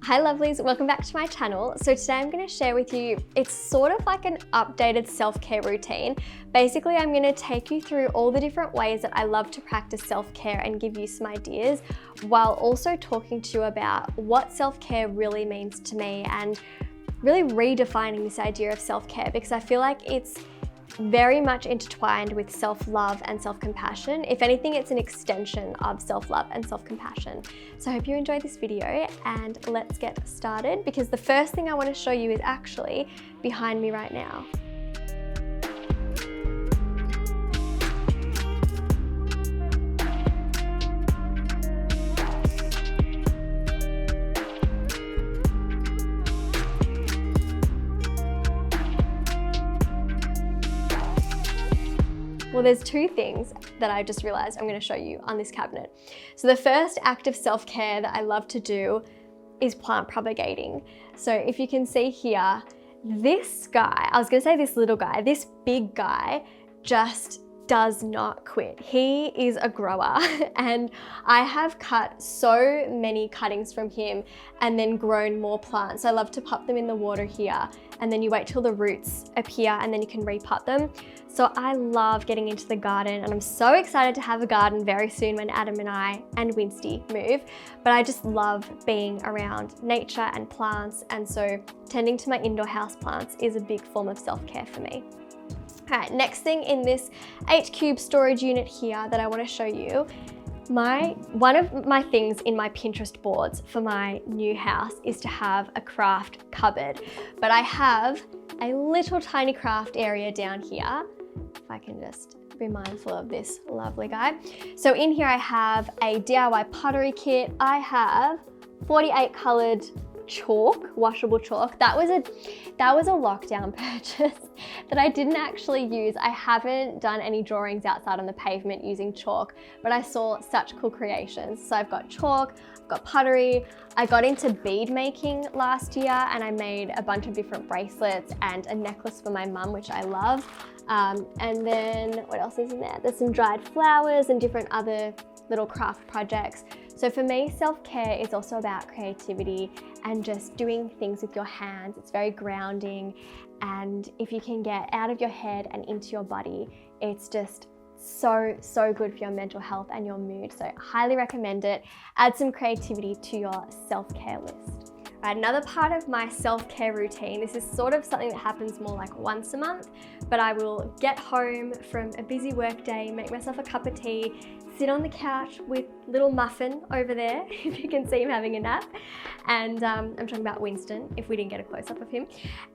Hi lovelies, welcome back to my channel. So today I'm going to share with you, it's sort of like an updated self-care routine. Basically, I'm going to take you through all the different ways that I love to practice self-care and give you some ideas, while also talking to you about what self-care really means to me and really redefining this idea of self-care, because I feel like it's very much intertwined with self-love and self-compassion. If anything, it's an extension of self-love and self-compassion. So I hope you enjoyed this video, and let's get started, because the first thing I want to show you is actually behind me right now. Well, there's two things that I just realized I'm going to show you on this cabinet. So the first act of self-care that I love to do is plant propagating. So if you can see here, this guy, I was going to say this little guy, this big guy just does not quit. He is a grower and I have cut so many cuttings from him and then grown more plants. I love to pop them in the water here, and then you wait till the roots appear and then you can repot them. So I love getting into the garden, and I'm so excited to have a garden very soon when Adam and I and Winsty move. But I just love being around nature and plants, and so tending to my indoor house plants is a big form of self-care for me. All right, next thing in this 8-cube storage unit here that I want to show you, one of my things in my Pinterest boards for my new house is to have a craft cupboard. But I have a little tiny craft area down here. If I can just be mindful of this lovely guy. So in here I have a DIY pottery kit. I have 48 colored chalk, washable chalk. That was a lockdown purchase that I didn't actually use. I haven't done any drawings outside on the pavement using chalk, but I saw such cool creations. So I've got chalk, I've got pottery. I got into bead making last year and I made a bunch of different bracelets and a necklace for my mum, which I love. And then what else is in there? There's some dried flowers and different other little craft projects. So for me, self-care is also about creativity and just doing things with your hands. It's very grounding, and if you can get out of your head and into your body, it's just so good for your mental health and your mood. So I highly recommend it. Add some creativity to your self-care list. Right, another part of my self-care routine, this is sort of something that happens more like once a month, but I will get home from a busy work day, make myself a cup of tea, sit on the couch with little Muffin over there, if you can see him having a nap. And I'm talking about Winston, if we didn't get a close-up of him.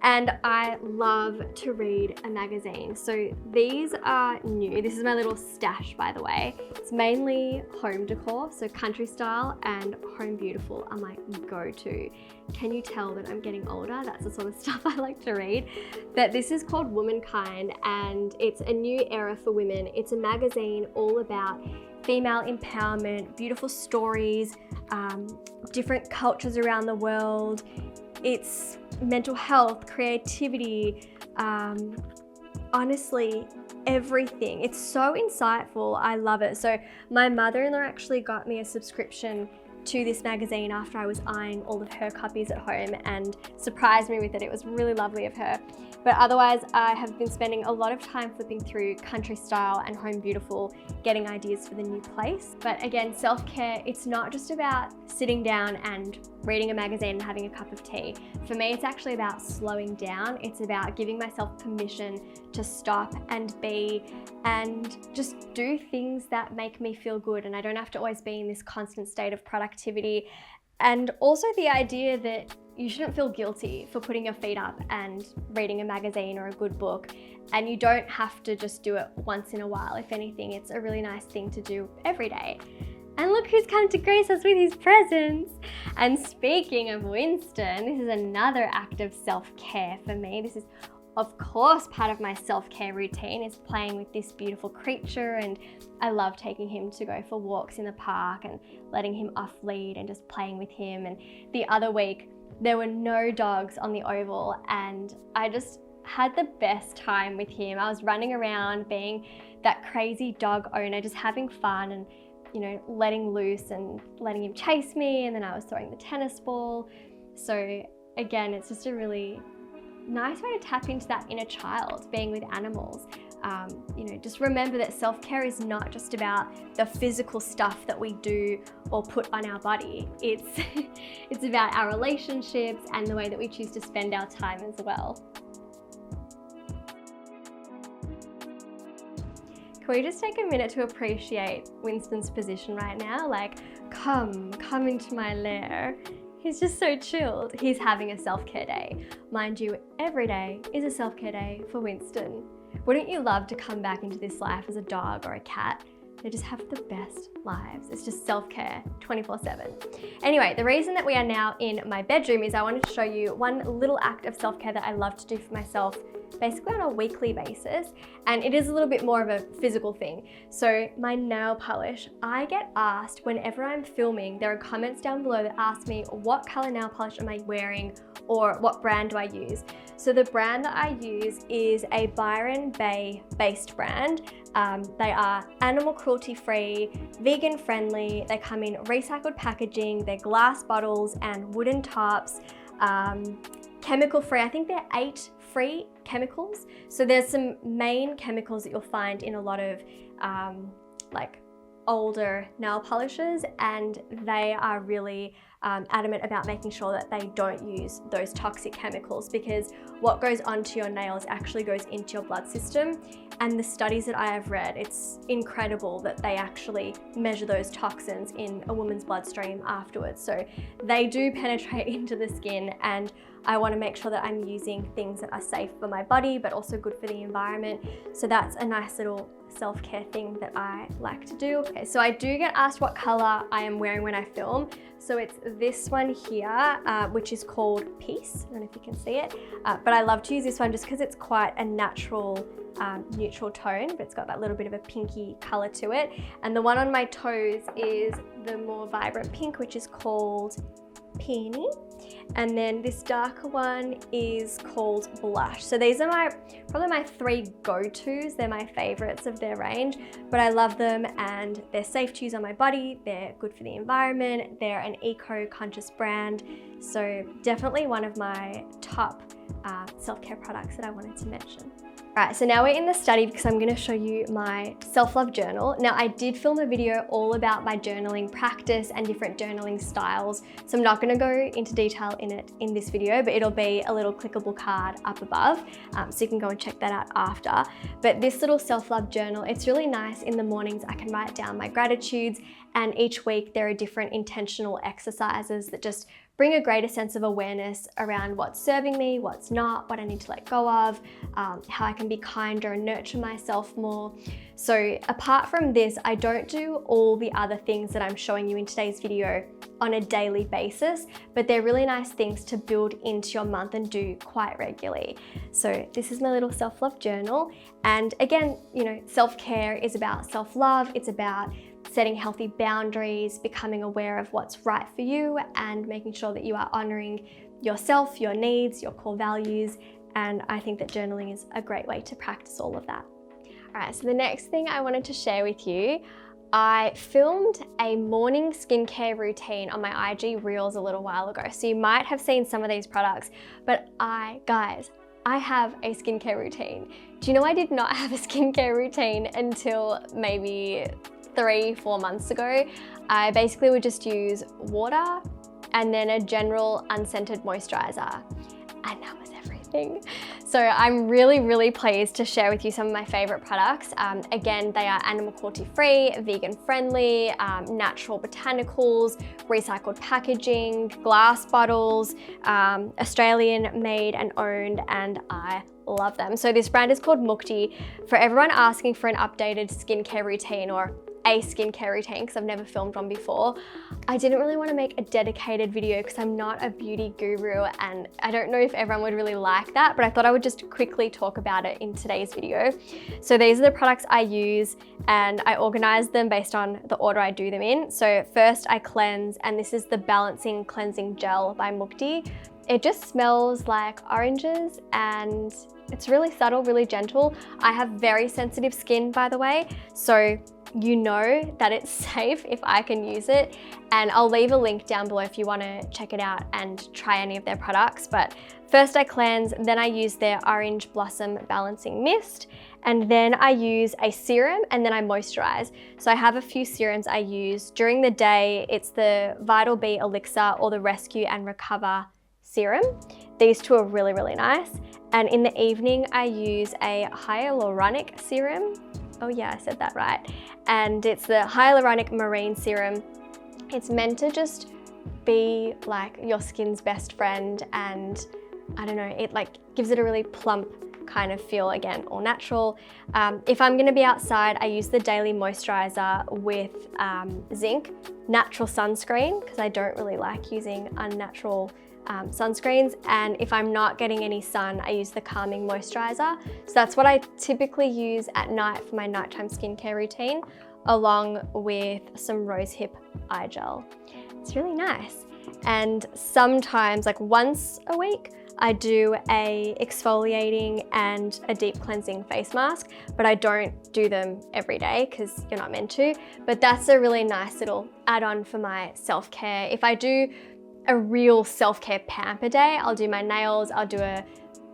And I love to read a magazine. So these are new. This is my little stash, by the way. It's mainly home decor, so country style and home beautiful are my go-to. Can you tell that I'm getting older? That's the sort of stuff I like to read. But this is called Womankind, and it's a new era for women. It's a magazine all about female empowerment, beautiful stories, different cultures around the world. It's mental health, creativity, honestly, everything. It's so insightful. I love it. So my mother-in-law actually got me a subscription to this magazine after I was eyeing all of her copies at home and surprised me with it. It was really lovely of her. But otherwise, I have been spending a lot of time flipping through country style and home beautiful, getting ideas for the new place. But again, self-care, it's not just about sitting down and reading a magazine and having a cup of tea. For me, it's actually about slowing down. It's about giving myself permission to stop and be and just do things that make me feel good. And I don't have to always be in this constant state of productivity. And also the idea that you shouldn't feel guilty for putting your feet up and reading a magazine or a good book. And you don't have to just do it once in a while. If anything, it's a really nice thing to do every day. And look who's come to grace us with his presents. And speaking of Winston, this is another act of self-care for me. This is, of course, part of my self-care routine is playing with this beautiful creature, and I love taking him to go for walks in the park and letting him off lead and just playing with him. And the other week, there were no dogs on the oval, and I just had the best time with him. I was running around being that crazy dog owner, just having fun and, you know, letting loose and letting him chase me. And then I was throwing the tennis ball. So again, it's just a really nice way to tap into that inner child, being with animals. You know, just remember that self-care is not just about the physical stuff that we do or put on our body. It's about our relationships and the way that we choose to spend our time as well. Can we just take a minute to appreciate Winston's position right now? Like, come into my lair. He's just so chilled. He's having a self-care day. Mind you, every day is a self-care day for Winston. Wouldn't you love to come back into this life as a dog or a cat? They just have the best lives. It's just self-care 24/7. Anyway, the reason that we are now in my bedroom is I wanted to show you one little act of self-care that I love to do for myself, basically on a weekly basis, and it is a little bit more of a physical thing. So my nail polish, I get asked whenever I'm filming, there are comments down below that ask me what color nail polish am I wearing or what brand do I use. So the brand that I use is a Byron Bay based brand. They are animal cruelty free, vegan friendly, they come in recycled packaging, they're glass bottles and wooden tops, chemical free. I think they're 8 free chemicals. So there's some main chemicals that you'll find in a lot of like older nail polishes, and they are really adamant about making sure that they don't use those toxic chemicals, because what goes onto your nails actually goes into your blood system. And the studies that I have read, it's incredible that they actually measure those toxins in a woman's bloodstream afterwards. So they do penetrate into the skin, and I want to make sure that I'm using things that are safe for my body but also good for the environment. So that's a nice little self-care thing that I like to do. Okay, so I do get asked what color I am wearing when I film. So it's this one here, which is called Peace. I don't know if you can see it, but I love to use this one just because it's quite a natural neutral tone, but it's got that little bit of a pinky color to it. And the one on my toes is the more vibrant pink, which is called Peony. And then this darker one is called Blush. So these are probably my 3 go-tos. They're my favorites of their range, but I love them and they're safe to use on my body. They're good for the environment. They're an eco-conscious brand. So definitely one of my top self-care products that I wanted to mention. All right, so now we're in the study because I'm gonna show you my self-love journal. Now, I did film a video all about my journaling practice and different journaling styles, so I'm not gonna go into detail in it in this video, but it'll be a little clickable card up above, so you can go and check that out after. But this little self-love journal, it's really nice. In the mornings, I can write down my gratitudes, and each week there are different intentional exercises that just bring a greater sense of awareness around what's serving me, what's not, what I need to let go of, how I can be kinder and nurture myself more. So apart from this, I don't do all the other things that I'm showing you in today's video on a daily basis, but they're really nice things to build into your month and do quite regularly. So this is my little self-love journal. And again, you know, self-care is about self-love. It's about setting healthy boundaries, becoming aware of what's right for you, and making sure that you are honoring yourself, your needs, your core values. And I think that journaling is a great way to practice all of that. All right, so the next thing I wanted to share with you, I filmed a morning skincare routine on my IG Reels a little while ago. So you might have seen some of these products, but guys, I have a skincare routine. Do you know I did not have a skincare routine until maybe 3-4 months ago? I basically would just use water and then a general unscented moisturizer, and that was everything. So I'm really pleased to share with you some of my favorite products. Again, they are animal cruelty free, vegan friendly, natural botanicals, recycled packaging, glass bottles, Australian made and owned, and I love them. So this brand is called Mukti. For everyone asking for an updated skincare routine or a skincare routine, because I've never filmed one before, I didn't really want to make a dedicated video because I'm not a beauty guru and I don't know if everyone would really like that, but I thought I would just quickly talk about it in today's video. So these are the products I use, and I organize them based on the order I do them in. So first I cleanse, and this is the Balancing Cleansing Gel by Mukti. It just smells like oranges and it's really subtle, really gentle. I have very sensitive skin, by the way, so you know that it's safe if I can use it. And I'll leave a link down below if you want to check it out and try any of their products. But first I cleanse, then I use their Orange Blossom Balancing Mist, and then I use a serum, and then I moisturize. So I have a few serums I use. During the day, it's the Vital B Elixir or the Rescue and Recover Serum. These two are really, really nice. And in the evening, I use a Hyaluronic Serum. Oh yeah, I said that right. And it's the Hyaluronic Marine Serum. It's meant to just be like your skin's best friend, and I don't know, it like gives it a really plump kind of feel, again, all natural. If I'm gonna be outside, I use the Daily Moisturizer with zinc, natural sunscreen, because I don't really like using unnatural sunscreens. And if I'm not getting any sun, I use the Calming Moisturizer. So that's what I typically use at night for my nighttime skincare routine, along with some rosehip eye gel. It's really nice. And sometimes, like once a week, I do a exfoliating and a deep cleansing face mask, but I don't do them every day because you're not meant to. But that's a really nice little add-on for my self-care. If I do a real self-care pamper day, I'll do my nails, I'll do a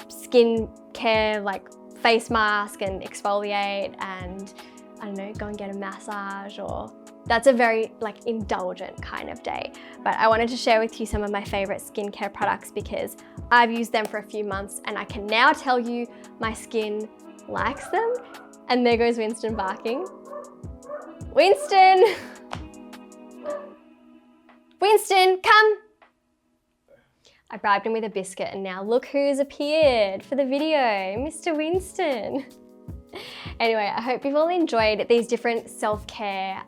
skin care like face mask and exfoliate, and I don't know, go and get a massage, or that's a very like indulgent kind of day. But I wanted to share with you some of my favorite skincare products because I've used them for a few months and I can now tell you my skin likes them. And there goes Winston barking. Winston! Winston, come! I bribed him with a biscuit and now look who's appeared for the video, Mr. Winston. Anyway, I hope you've all enjoyed these different self-care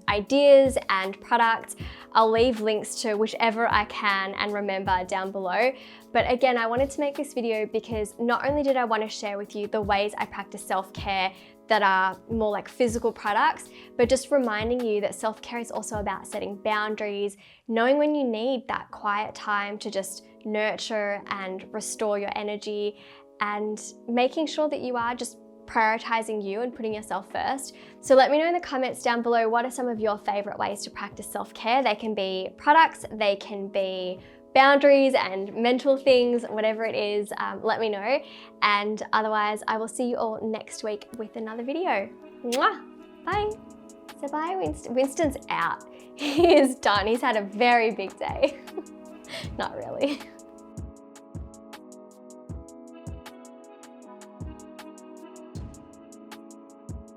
ideas and products. I'll leave links to whichever I can and remember down below. But again, I wanted to make this video because not only did I want to share with you the ways I practice self-care that are more like physical products, but just reminding you that self-care is also about setting boundaries, knowing when you need that quiet time to just nurture and restore your energy, and making sure that you are just prioritizing you and putting yourself first. So let me know in the comments down below, what are some of your favorite ways to practice self-care? They can be products, they can be boundaries and mental things, whatever it is, let me know. And otherwise, I will see you all next week with another video. Mwah! Bye. So bye, Winston. Winston's out. He is done. He's had a very big day. Not really.